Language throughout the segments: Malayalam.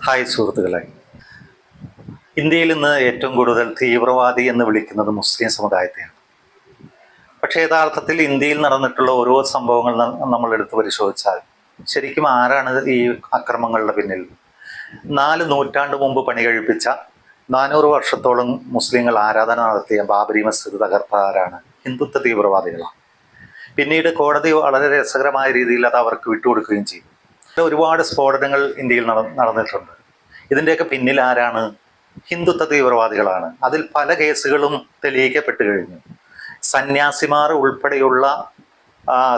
ഹായ് സുഹൃത്തുക്കളെ, ഇന്ത്യയിൽ ഇന്ന് ഏറ്റവും കൂടുതൽ തീവ്രവാദി എന്ന് വിളിക്കുന്നത് മുസ്ലിം സമുദായത്തെയാണ്. പക്ഷേ യഥാർത്ഥത്തിൽ ഇന്ത്യയിൽ നടന്നിട്ടുള്ള ഓരോ സംഭവങ്ങൾ നമ്മൾ എടുത്ത് പരിശോധിച്ചാൽ ശരിക്കും ആരാണ് ഈ അക്രമങ്ങളുടെ പിന്നിൽ? 4 നൂറ്റാണ്ട് മുമ്പ് പണി കഴിപ്പിച്ച 400 വർഷത്തോളം മുസ്ലിങ്ങൾ ആരാധന നടത്തിയ ബാബരി മസ്ജിദ് തകർത്ത ആരാണ്? ഹിന്ദുത്വ തീവ്രവാദികളാണ്. പിന്നീട് കോടതി വളരെ രസകരമായ രീതിയിൽ അത് അവർക്ക് വിട്ടുകൊടുക്കുകയും ചെയ്തു. ഒരുപാട് സ്ഫോടനങ്ങൾ ഇന്ത്യയിൽ നടന്നിട്ടുണ്ട്. ഇതിൻ്റെയൊക്കെ പിന്നിൽ ആരാണ്? ഹിന്ദുത്വ തീവ്രവാദികളാണ്. അതിൽ പല കേസുകളും തെളിയിക്കപ്പെട്ടു കഴിഞ്ഞു. സന്യാസിമാർ ഉൾപ്പെടെയുള്ള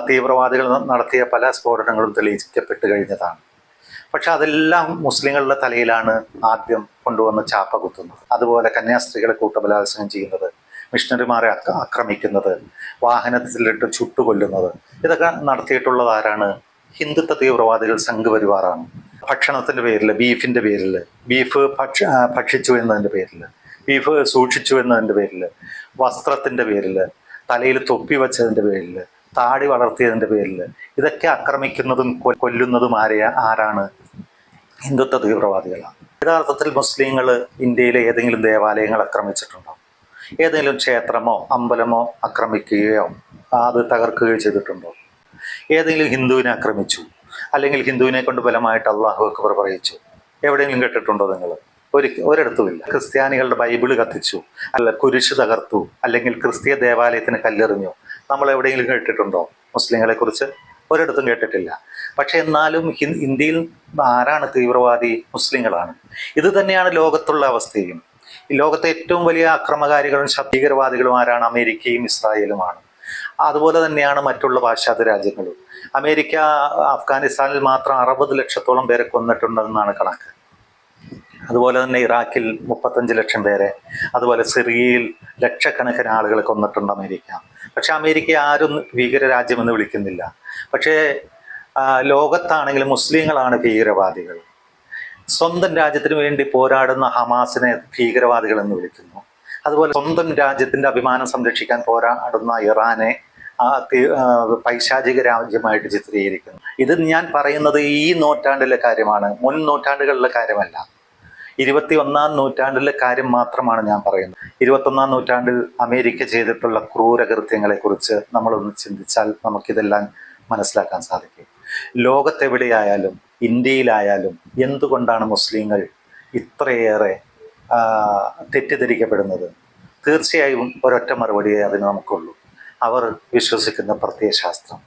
തീവ്രവാദികൾ നടത്തിയ പല സ്ഫോടനങ്ങളും തെളിയിക്കപ്പെട്ടു കഴിഞ്ഞതാണ്. പക്ഷെ അതെല്ലാം മുസ്ലിങ്ങളുടെ തലയിലാണ് ആദ്യം കൊണ്ടുവന്ന് ചാപ്പ കുത്തുന്നത്. അതുപോലെ കന്യാസ്ത്രീകളെ കൂട്ടബലാത്സംഗം ചെയ്യുന്നത്, മിഷണറിമാരെ ആക്രമിക്കുന്നത്, വാഹനത്തിലിട്ട് ചുട്ടുകൊല്ലുന്നത്, ഇതൊക്കെ നടത്തിയിട്ടുള്ളത് ആരാണ്? ഹിന്ദുത്വ തീവ്രവാദികൾ, സംഘപരിവാറാണ്. ഭക്ഷണത്തിൻ്റെ പേരിൽ, ബീഫിൻ്റെ പേരിൽ, ബീഫ് ഭക്ഷിച്ചു എന്നതിൻ്റെ പേരിൽ, ബീഫ് സൂക്ഷിച്ചു എന്നതിൻ്റെ പേരിൽ, വസ്ത്രത്തിൻ്റെ പേരിൽ, തലയിൽ തൊപ്പി വച്ചതിൻ്റെ പേരിൽ, താടി വളർത്തിയതിൻ്റെ പേരിൽ ഇതൊക്കെ ആക്രമിക്കുന്നതും കൊല്ലുന്നതും ആരാണ്? ഹിന്ദുത്വ തീവ്രവാദികളാണ്. യഥാർത്ഥത്തിൽ മുസ്ലിങ്ങൾ ഇന്ത്യയിലെ ഏതെങ്കിലും ദേവാലയങ്ങൾ ആക്രമിച്ചിട്ടുണ്ടോ? ഏതെങ്കിലും ക്ഷേത്രമോ അമ്പലമോ ആക്രമിക്കുകയോ അത് തകർക്കുകയോ ചെയ്തിട്ടുണ്ടോ? ഏതെങ്കിലും ഹിന്ദുവിനെ ആക്രമിച്ചു, അല്ലെങ്കിൽ ഹിന്ദുവിനെ കൊണ്ട് ബലമായിട്ട് അള്ളാഹു അക്ബർ പറയിച്ചു, എവിടെയെങ്കിലും കേട്ടിട്ടുണ്ടോ നിങ്ങൾ? ഒരിടത്തുമില്ല. ക്രിസ്ത്യാനികളുടെ ബൈബിള് കത്തിച്ചു, അല്ല കുരിശ് തകർത്തു, അല്ലെങ്കിൽ ക്രിസ്തീയ ദേവാലയത്തിന് കല്ലെറിഞ്ഞു, നമ്മൾ എവിടെയെങ്കിലും കേട്ടിട്ടുണ്ടോ? മുസ്ലിങ്ങളെ കുറിച്ച് ഒരിടത്തും കേട്ടിട്ടില്ല. പക്ഷെ എന്നാലും ഇന്ത്യയിൽ ആരാണ് തീവ്രവാദി? മുസ്ലിങ്ങളാണ്. ഇത് തന്നെയാണ് ലോകത്തുള്ള അവസ്ഥയും. ഈ ലോകത്തെ ഏറ്റവും വലിയ അക്രമകാരികളും ഭീകരവാദികളും ആരാണ്? അമേരിക്കയും ഇസ്രായേലുമാണ്. അതുപോലെ തന്നെയാണ് മറ്റുള്ള പാശ്ചാത്യ രാജ്യങ്ങളും. അമേരിക്ക അഫ്ഗാനിസ്ഥാനിൽ മാത്രം 60 ലക്ഷത്തോളം പേരെ കൊന്നിട്ടുണ്ടെന്നാണ് കണക്ക്. അതുപോലെ തന്നെ ഇറാഖിൽ 35 ലക്ഷം പേരെ, അതുപോലെ സിറിയയിൽ ലക്ഷക്കണക്കിന് ആളുകളെ കൊന്നിട്ടുണ്ട് അമേരിക്ക. പക്ഷെ അമേരിക്ക ആരും ഭീകര രാജ്യമെന്ന് വിളിക്കുന്നില്ല. പക്ഷേ ലോകത്താണെങ്കിലും മുസ്ലിങ്ങളാണ് ഭീകരവാദികൾ. സ്വന്തം രാജ്യത്തിന് വേണ്ടി പോരാടുന്ന ഹമാസിനെ ഭീകരവാദികൾ എന്ന് വിളിക്കുന്നു. അതുപോലെ സ്വന്തം രാജ്യത്തിൻ്റെ അഭിമാനം സംരക്ഷിക്കാൻ പോരാടുന്ന ഇറാനെ പൈശാചിക രാജ്യമായിട്ട് ചിത്രീകരിക്കുന്നു. ഇത് ഞാൻ പറയുന്നത് ഈ നൂറ്റാണ്ടിലെ കാര്യമാണ്, മുൻ നൂറ്റാണ്ടുകളിലെ കാര്യമല്ല. 21ാം നൂറ്റാണ്ടിലെ കാര്യം മാത്രമാണ് ഞാൻ പറയുന്നത്. 21ാം നൂറ്റാണ്ടിൽ അമേരിക്ക ചെയ്തിട്ടുള്ള ക്രൂരകൃത്യങ്ങളെക്കുറിച്ച് നമ്മളൊന്ന് ചിന്തിച്ചാൽ നമുക്കിതെല്ലാം മനസ്സിലാക്കാൻ സാധിക്കും. ലോകത്തെവിടെയായാലും ഇന്ത്യയിലായാലും എന്തുകൊണ്ടാണ് മുസ്ലിങ്ങൾ ഇത്രയേറെ തെറ്റിദ്ധരിക്കപ്പെടുന്നത്? തീർച്ചയായും ഒരൊറ്റ മറുപടിയേ അതിന് നമുക്കുള്ളൂ. അവർ വിശ്വസിക്കുന്ന പ്രത്യയശാസ്ത്രം.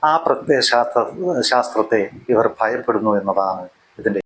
ആ പ്രത്യയശാസ്ത്രത്തെ ഇവർ ഭയപ്പെടുന്നു എന്നതാണ് ഇതിൻ്റെ